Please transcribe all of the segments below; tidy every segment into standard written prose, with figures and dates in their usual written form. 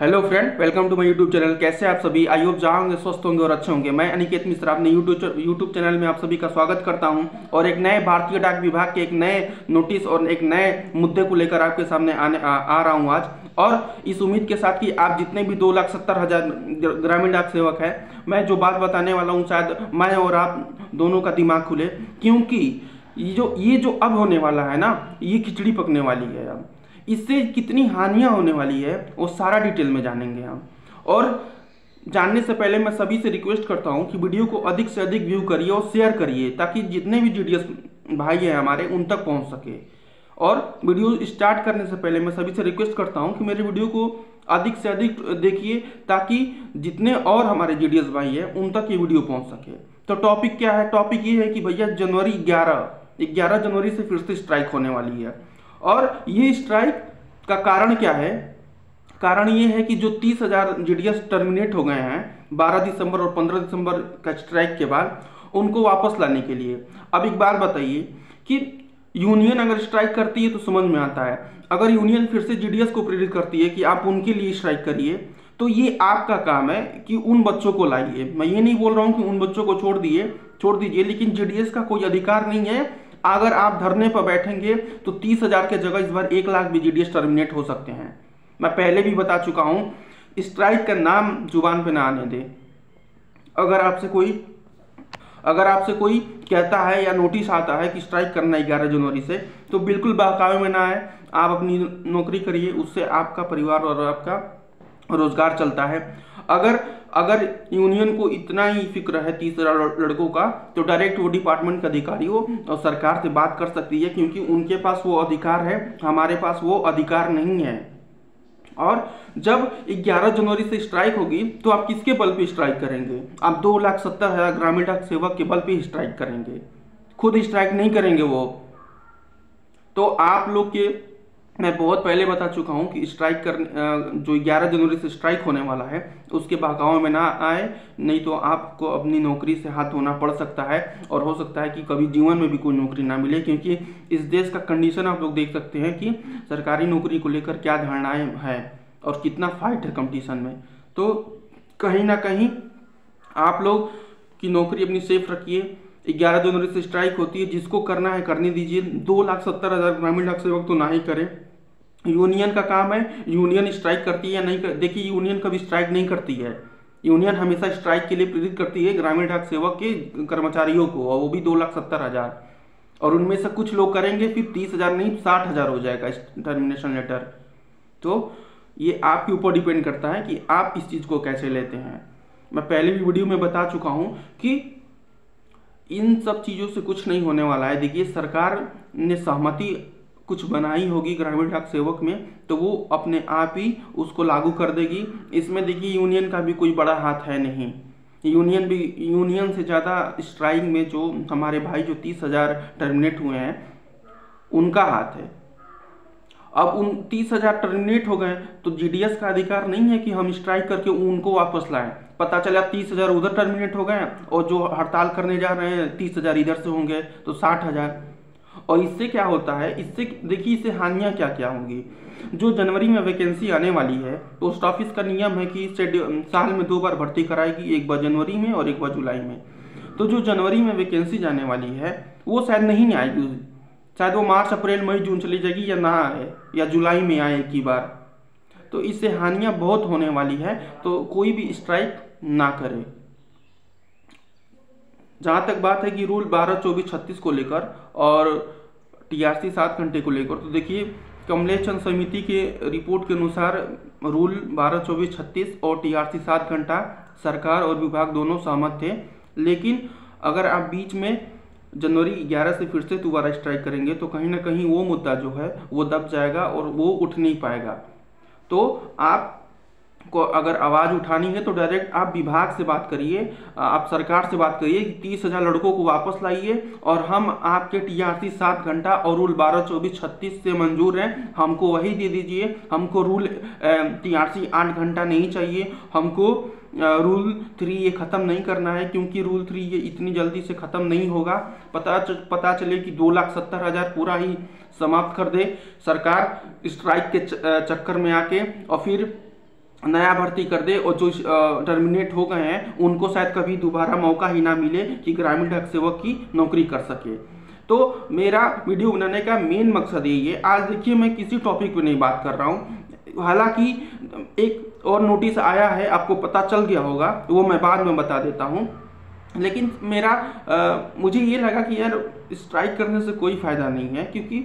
Hello friend, welcome to my YouTube channel. कैसे आप सभी? आई होप जहाँ होंगे स्वस्थ होंगे और अच्छे होंगे। मैं अनिकेत मिश्रा अपने यूट्यूब चैनल में आप सभी का स्वागत करता हूं और एक नए भारतीय डाक विभाग के एक नए नोटिस और एक नए मुद्दे को लेकर आपके सामने आ रहा हूं आज। और इस उम्मीद के साथ कि आप जितने भी 2,70,000 ग्रामीण डाक सेवक हैं, मैं जो बात बताने वाला हूँ शायद मैं और आप दोनों का दिमाग खुले, क्योंकि ये जो अब होने वाला है ना, ये खिचड़ी पकने वाली है। अब इससे कितनी हानियां होने वाली है वो सारा डिटेल में जानेंगे हम। और जानने से पहले मैं सभी से रिक्वेस्ट करता हूं कि वीडियो को अधिक से अधिक व्यू करिए और शेयर करिए, ताकि जितने भी जीडीएस भाई हैं हमारे उन तक पहुंच सके। और वीडियो स्टार्ट करने से पहले मैं सभी से रिक्वेस्ट करता हूं कि मेरे वीडियो को अधिक से अधिक देखिए, ताकि जितने और हमारे जीडीएस भाई हैं उन तक ये वीडियो पहुंच सके। तो टॉपिक क्या है? टॉपिक ये है कि भैया जनवरी 11 जनवरी से फिर से स्ट्राइक होने वाली है। और ये स्ट्राइक का कारण क्या है? कारण ये है कि जो 30,000 जीडीएस टर्मिनेट हो गए हैं 12 दिसंबर और 15 दिसंबर का स्ट्राइक के बाद, उनको वापस लाने के लिए। अब एक बात बताइए कि यूनियन अगर स्ट्राइक करती है तो समझ में आता है, अगर यूनियन फिर से जीडीएस को प्रेरित करती है कि आप उनके लिए स्ट्राइक करिए, तो ये आपका काम है कि उन बच्चों को लाइए। मैं ये नहीं बोल रहा हूं कि उन बच्चों को छोड़ दीजिए, लेकिन जीडीएस का कोई अधिकार नहीं है। अगर आप धरने पर बैठेंगे तो 30,000 के जगह इस बार 1 लाख भी जीडीएस टर्मिनेट हो सकते हैं। मैं पहले भी बता चुका हूं, स्ट्राइक का नाम जुबान पे ना आने दे। अगर आपसे कोई कहता है या नोटिस आता है कि स्ट्राइक करना 11 जनवरी से, तो बिल्कुल बहकावे में ना आए। आप अपनी नौकरी करिए, उससे आपका परिवार और आपका रोजगार चलता है। अगर यूनियन को इतना ही फिक्र है 30,000 लड़कों का, तो डायरेक्ट वो डिपार्टमेंट के अधिकारियों और सरकार से बात कर सकती है, क्योंकि उनके पास वो अधिकार है, हमारे पास वो अधिकार नहीं है। और जब 11 जनवरी से स्ट्राइक होगी तो आप किसके बल पे स्ट्राइक करेंगे? आप 2,70,000 ग्रामीण डाक सेवक के बल पे स्ट्राइक करेंगे, खुद स्ट्राइक नहीं करेंगे वो। तो आप लोग के मैं बहुत पहले बता चुका हूं कि स्ट्राइक कर जो 11 जनवरी से स्ट्राइक होने वाला है उसके बहकावे में ना आए, नहीं तो आपको अपनी नौकरी से हाथ धोना पड़ सकता है और हो सकता है कि कभी जीवन में भी कोई नौकरी ना मिले। क्योंकि इस देश का कंडीशन आप लोग देख सकते हैं कि सरकारी नौकरी को लेकर क्या धारणाएं हैं और कितना फाइट है कंपटीशन में। तो कहीं ना कहीं आप लोग की नौकरी अपनी सेफ रखिए। 11 जनवरी से स्ट्राइक होती है, जिसको करना है करने दीजिए। 2,70,000 ग्रामीण डाक सेवक तो ना ही करें। यूनियन का काम है, यूनियन स्ट्राइक करती है या नहीं देखिए, यूनियन कभी स्ट्राइक नहीं करती है। यूनियन हमेशा स्ट्राइक के लिए प्रेरित करती है ग्रामीण डाक सेवक के कर्मचारियों को, और वो भी 2,70,000। और उनमें से कुछ लोग करेंगे, फिर 30,000 नहीं 60,000 हो जाएगा टर्मिनेशन लेटर। तो ये आपके ऊपर डिपेंड करता है कि आप इस चीज को कैसे लेते हैं। मैं पहले भी वीडियो में बता चुका हूं कि इन सब चीजों से कुछ नहीं होने वाला है। देखिए, सरकार ने सहमति कुछ बनाई होगी ग्रामीण डाक सेवक में, तो वो अपने आप ही उसको लागू कर देगी। इसमें देखिए, यूनियन का भी कोई बड़ा हाथ है नहीं। यूनियन से ज़्यादा स्ट्राइक में जो हमारे भाई जो 30,000 टर्मिनेट हुए हैं उनका हाथ है। अब उन 30,000 टर्मिनेट हो गए तो जीडीएस का अधिकार नहीं है कि हम स्ट्राइक करके उनको वापस लाएं। पता चला 30,000 उधर टर्मिनेट हो गए और जो हड़ताल करने जा रहे हैं 30,000 इधर से होंगे, तो 60,000। और इससे क्या होता है? इससे देखिए, इससे हानियां क्या क्या होंगी। जो जनवरी में वैकेंसी आने वाली है, पोस्ट ऑफिस का नियम है कि साल में 2 बार भर्ती कराएगी, एक बार जनवरी में और एक बार जुलाई में। तो जो जनवरी में वैकेंसी जाने वाली है वो शायद नहीं आएगी, शायद वो मार्च अप्रैल मई जून चली जाएगी, या ना आए, या जुलाई में आए एक ही बार। तो इससे हानियां बहुत होने वाली है, तो कोई भी स्ट्राइक ना करे। जहां तक बात है कि रूल 12, 24, 36 को लेकर और टीआरसी 7 घंटे को लेकर, तो देखिए, कमलेश चंद समिति के रिपोर्ट के अनुसार रूल 12, 24, 36 और टीआरसी 7 घंटा सरकार और विभाग दोनों सहमत थे। लेकिन अगर आप बीच में जनवरी 11 से फिर से दोबारा स्ट्राइक करेंगे तो कहीं ना कहीं वो मुद्दा जो है वो दब जाएगा और वो उठ नहीं पाएगा। तो आप को अगर आवाज़ उठानी है तो डायरेक्ट आप विभाग से बात करिए, आप सरकार से बात करिए कि 30,000 लड़कों को वापस लाइए, और हम आपके टीआरसी 7 घंटा और रूल 12, 24, 36 से मंजूर हैं, हमको वही दे दीजिए। हमको रूल टीआरसी 8 घंटा नहीं चाहिए, हमको रूल 3 ये ख़त्म नहीं करना है, क्योंकि रूल 3 ये इतनी जल्दी से ख़त्म नहीं होगा। पता चले कि 2,70,000 पूरा ही समाप्त कर दे सरकार स्ट्राइक के चक्कर में आके, और फिर नया भर्ती कर दे, और जो टर्मिनेट हो गए हैं उनको शायद कभी दोबारा मौका ही ना मिले कि ग्रामीण डाक सेवक की नौकरी कर सके। तो मेरा वीडियो बनाने का मेन मकसद यही है। आज देखिए मैं किसी टॉपिक पे नहीं बात कर रहा हूँ, हालांकि एक और नोटिस आया है, आपको पता चल गया होगा, वो मैं बाद में बता देता हूँ। लेकिन मुझे ये लगा कि यार स्ट्राइक करने से कोई फ़ायदा नहीं है, क्योंकि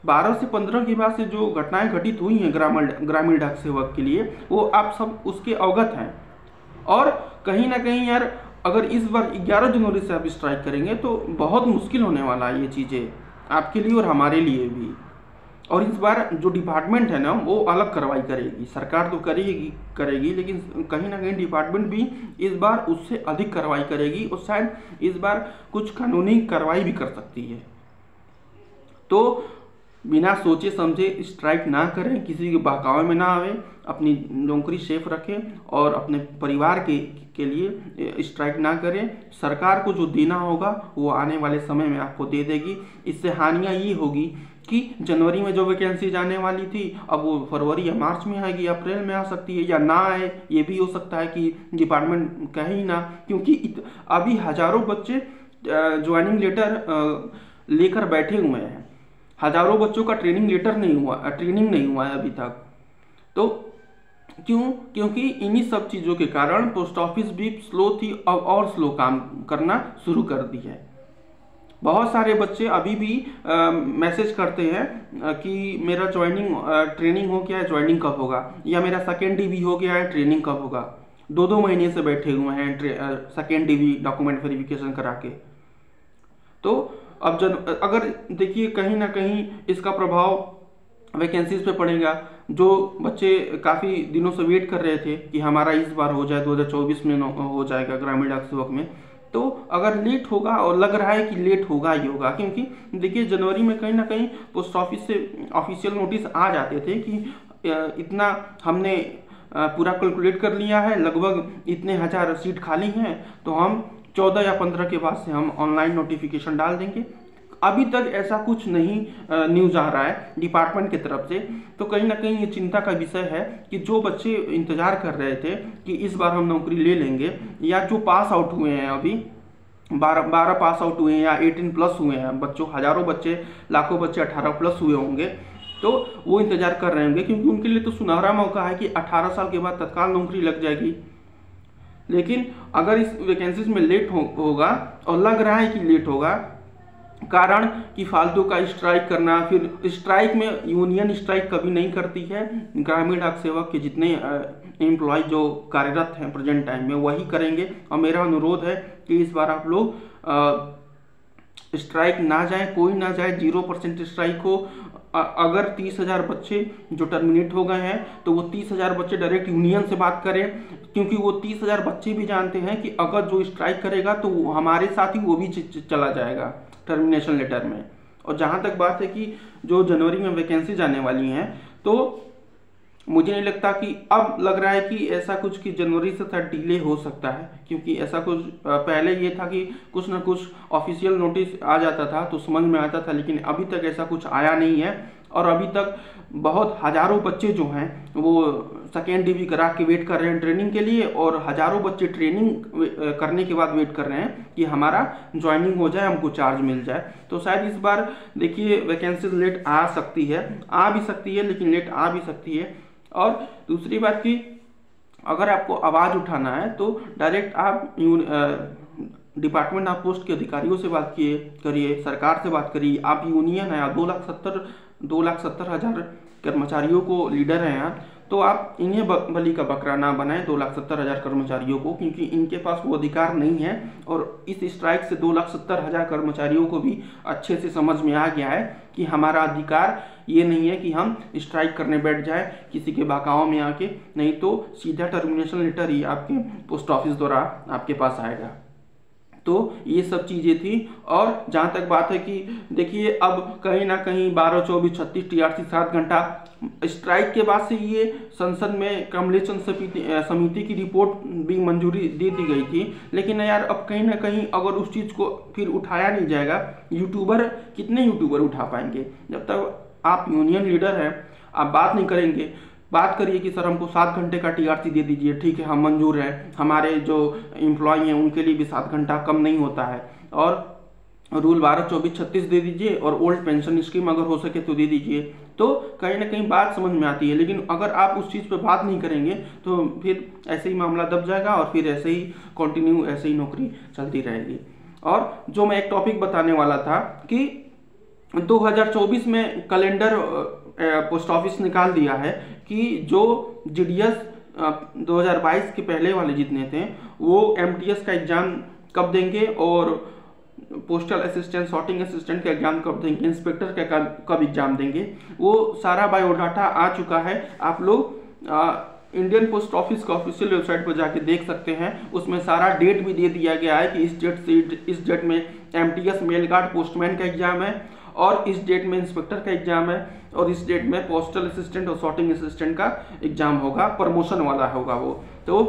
12 से 15 के बाद से जो घटनाएं घटित हुई हैं ग्रामीण डाक सेवक के लिए, वो आप सब उसके अवगत हैं। और कहीं ना कहीं यार अगर इस बार 11 जनवरी से आप स्ट्राइक करेंगे तो बहुत मुश्किल होने वाला है ये चीज़ें आपके लिए और हमारे लिए भी। और इस बार जो डिपार्टमेंट है ना वो अलग कार्रवाई करेगी, सरकार तो करेगी, लेकिन कहीं ना कहीं डिपार्टमेंट भी इस बार उससे अधिक कार्रवाई करेगी, और शायद इस बार कुछ कानूनी कार्रवाई भी कर सकती है। तो बिना सोचे समझे स्ट्राइक ना करें, किसी के बहकावे में ना आवे, अपनी नौकरी सेफ रखें और अपने परिवार के लिए स्ट्राइक ना करें। सरकार को जो देना होगा वो आने वाले समय में आपको दे देगी। इससे हानियां ये होगी कि जनवरी में जो वैकेंसी जाने वाली थी अब वो फरवरी या मार्च में आएगी, अप्रैल में आ सकती है, या ना आए, ये भी हो सकता है कि डिपार्टमेंट कहे ना, क्योंकि अभी हजारों बच्चे ज्वाइनिंग लेटर लेकर बैठे हुए हैं। हजारों बच्चों का ट्रेनिंग नहीं हुआ है अभी तक। तो क्योंकि इन्हीं सब चीज़ों के कारण पोस्ट ऑफिस भी स्लो थी, अब और स्लो काम करना शुरू कर दी है। बहुत सारे बच्चे अभी भी मैसेज करते हैं कि मेरा ट्रेनिंग हो गया है, ज्वाइनिंग कब होगा, या मेरा सेकेंड डीवी हो गया है, ट्रेनिंग कब होगा। 2 महीने से बैठे हुए हैं सेकेंड डीवी डॉक्यूमेंट वेरिफिकेशन करा के। तो अब अगर देखिए कहीं ना कहीं इसका प्रभाव वैकेंसीज पे पड़ेगा। जो बच्चे काफ़ी दिनों से वेट कर रहे थे कि हमारा इस बार हो जाए, 2024 में हो जाएगा ग्रामीण डाक सेवक में, तो अगर लेट होगा, और लग रहा है कि लेट होगा ही होगा, क्योंकि देखिए जनवरी में कहीं ना कहीं पोस्ट ऑफिस से ऑफिशियल नोटिस आ जाते थे कि इतना हमने पूरा कैलकुलेट कर लिया है, लगभग इतने हजार सीट खाली हैं, तो हम 14 या 15 के बाद से हम ऑनलाइन नोटिफिकेशन डाल देंगे। अभी तक ऐसा कुछ नहीं न्यूज़ आ रहा है डिपार्टमेंट की तरफ से। तो कहीं ना कहीं ये चिंता का विषय है कि जो बच्चे इंतजार कर रहे थे कि इस बार हम नौकरी ले लेंगे, या जो पास आउट हुए हैं अभी 12 पास आउट हुए हैं या 18 प्लस हुए हैं बच्चों, हजारों बच्चे, लाखों बच्चे 18 प्लस हुए होंगे, तो वो इंतजार कर रहे होंगे, क्योंकि उनके लिए तो सुनहरा मौका है कि 18 साल के बाद तत्काल नौकरी लग जाएगी। लेकिन अगर इस वैकेंसीज में लेट होगा, और लग रहा है कि लेट होगा, कारण कि फालतू का स्ट्राइक करना, फिर स्ट्राइक में यूनियन स्ट्राइक कभी नहीं करती है, ग्रामीण डाक सेवक के जितने एम्प्लॉय जो कार्यरत हैं प्रेजेंट टाइम में वही करेंगे। और मेरा अनुरोध है कि इस बार आप लोग स्ट्राइक ना जाए, कोई ना जाए, 0% स्ट्राइक हो। अगर 30,000 बच्चे जो टर्मिनेट हो गए हैं तो वो 30,000 बच्चे डायरेक्ट यूनियन से बात करें, क्योंकि वो 30,000 बच्चे भी जानते हैं कि अगर जो स्ट्राइक करेगा तो हमारे साथ ही वो भी चला जाएगा टर्मिनेशन लेटर में। और जहाँ तक बात है कि जो जनवरी में वैकेंसी जाने वाली हैं, तो मुझे नहीं लगता कि अब लग रहा है कि ऐसा कुछ कि जनवरी से थोड़ा डिले हो सकता है, क्योंकि ऐसा कुछ पहले ये था कि कुछ ना कुछ ऑफिशियल नोटिस आ जाता था तो समझ में आता था, लेकिन अभी तक ऐसा कुछ आया नहीं है। और अभी तक बहुत हजारों बच्चे जो हैं वो सेकेंड डीवी करा के वेट कर रहे हैं ट्रेनिंग के लिए, और हजारों बच्चे ट्रेनिंग करने के बाद वेट कर रहे हैं कि हमारा ज्वाइनिंग हो जाए, हमको चार्ज मिल जाए। तो शायद इस बार देखिए वैकेंसी लेट आ सकती है, आ भी सकती है, लेकिन लेट आ भी सकती है। और दूसरी बात कि अगर आपको आवाज़ उठाना है तो डायरेक्ट आप डिपार्टमेंट ऑफ पोस्ट के अधिकारियों से बात करिए, सरकार से बात करिए। आप यूनियन है, आप 2,70,000 कर्मचारियों को लीडर हैं आप, तो आप इन्हें बलि का बकरा ना बनाएं 2,70,000 कर्मचारियों को, क्योंकि इनके पास वो अधिकार नहीं है। और इस स्ट्राइक से 2,70,000 कर्मचारियों को भी अच्छे से समझ में आ गया है कि हमारा अधिकार ये नहीं है कि हम स्ट्राइक करने बैठ जाए किसी के बहकावे में आके, नहीं तो सीधा टर्मिनेशन लेटर ही आपके पोस्ट ऑफिस द्वारा आपके पास आएगा। तो ये सब चीज़ें थी। और जहाँ तक बात है कि देखिए अब कहीं ना कहीं 12, 24, 36 TRC 7 घंटा स्ट्राइक के बाद से ये संसद में कमलेशन समिति की रिपोर्ट भी मंजूरी दे दी गई थी, लेकिन यार अब कहीं ना कहीं अगर उस चीज़ को फिर उठाया नहीं जाएगा, कितने यूट्यूबर उठा पाएंगे? जब तक आप यूनियन लीडर हैं, आप बात नहीं करेंगे बात करिए कि सर हमको 7 घंटे का टीआरसी दे दीजिए, ठीक है हम मंजूर हैं, हमारे जो एम्प्लॉय हैं उनके लिए भी 7 घंटा कम नहीं होता है, और रूल 12-24-36 दे दीजिए, और ओल्ड पेंशन स्कीम अगर हो सके तो दे दीजिए, तो कहीं ना कहीं बात समझ में आती है। लेकिन अगर आप उस चीज़ पे बात नहीं करेंगे तो फिर ऐसे ही मामला दब जाएगा और फिर ऐसे ही कंटिन्यू ऐसे ही नौकरी चलती रहेगी। और जो मैं एक टॉपिक बताने वाला था कि 2024 में कैलेंडर पोस्ट ऑफिस निकाल दिया है कि जो जीडीएस 2022 के पहले वाले जितने थे वो एमटीएस का एग्ज़ाम कब देंगे, और पोस्टल असिस्टेंट, सॉर्टिंग असिस्टेंट का एग्जाम कब देंगे, इंस्पेक्टर का कब एग्जाम देंगे, वो सारा बायोडाटा आ चुका है। आप लोग इंडियन पोस्ट ऑफिस का ऑफिशियल वेबसाइट पर जाके देख सकते हैं। उसमें सारा डेट भी दे दिया गया है कि इस डेट से इस डेट में एमटीएस मेल गार्ड पोस्टमैन का एग्जाम है, और इस डेट में इंस्पेक्टर का एग्जाम है, और इस डेट में पोस्टल असिस्टेंट और सॉर्टिंग असिस्टेंट का एग्जाम होगा, प्रमोशन वाला होगा वो। तो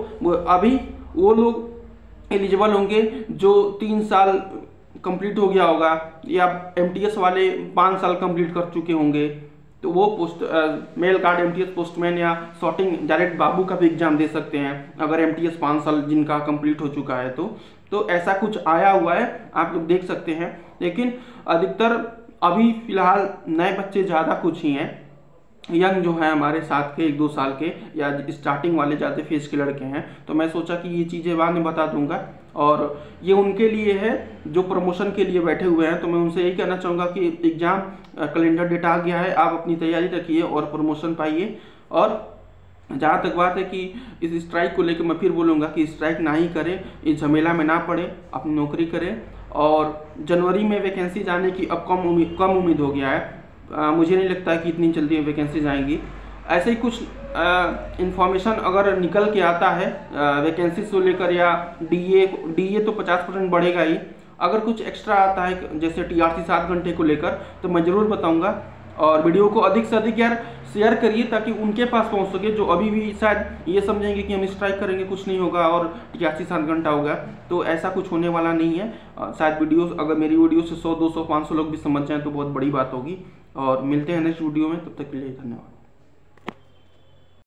अभी वो लोग एलिजिबल होंगे जो 3 साल कंप्लीट हो गया होगा, या एमटीएस वाले 5 साल कंप्लीट कर चुके होंगे, तो वो मेल कार्ड एमटीएस पोस्टमैन या सॉर्टिंग डायरेक्ट बाबू का भी एग्जाम दे सकते हैं अगर एमटीएस 5 साल जिनका कंप्लीट हो चुका है। तो ऐसा कुछ आया हुआ है, आप लोग देख सकते हैं। लेकिन अधिकतर अभी फिलहाल नए बच्चे ज़्यादा कुछ ही हैं, यंग जो है हमारे साथ के 1-2 साल के या स्टार्टिंग वाले ज़्यादा फेज के लड़के हैं। तो मैं सोचा कि ये चीज़ें बाद में बता दूंगा, और ये उनके लिए है जो प्रमोशन के लिए बैठे हुए हैं। तो मैं उनसे यही कहना चाहूँगा कि एग्ज़ाम कैलेंडर डेट आ गया है, आप अपनी तैयारी रखिए और प्रमोशन पाइए। और जहाँ तक बात है कि इस स्ट्राइक को लेकर मैं फिर बोलूँगा कि स्ट्राइक ना ही करें, इस झमेला में ना पड़े, अपनी नौकरी करें। और जनवरी में वैकेंसी जाने की अब कम उम्मीद हो गया है। मुझे नहीं लगता कि इतनी जल्दी वैकेंसीज आएंगी। ऐसे ही कुछ इंफॉर्मेशन अगर निकल के आता है वैकेंसी को लेकर, या डीए तो 50% बढ़ेगा ही, अगर कुछ एक्स्ट्रा आता है जैसे टीआरसी 7 घंटे को लेकर, तो मैं ज़रूर बताऊंगा। और वीडियो को अधिक से अधिक यार शेयर करिए ताकि उनके पास पहुंच सके जो अभी भी शायद ये समझेंगे कि हम स्ट्राइक करेंगे कुछ नहीं होगा और टीआरसी 7 घंटा होगा। तो ऐसा कुछ होने वाला नहीं है। शायद वीडियो, अगर मेरी वीडियो से 100, 200, 500 लोग भी समझ जाएं तो बहुत बड़ी बात होगी। और मिलते हैं नेक्स्ट वीडियो में, तब तक के लिए धन्यवाद।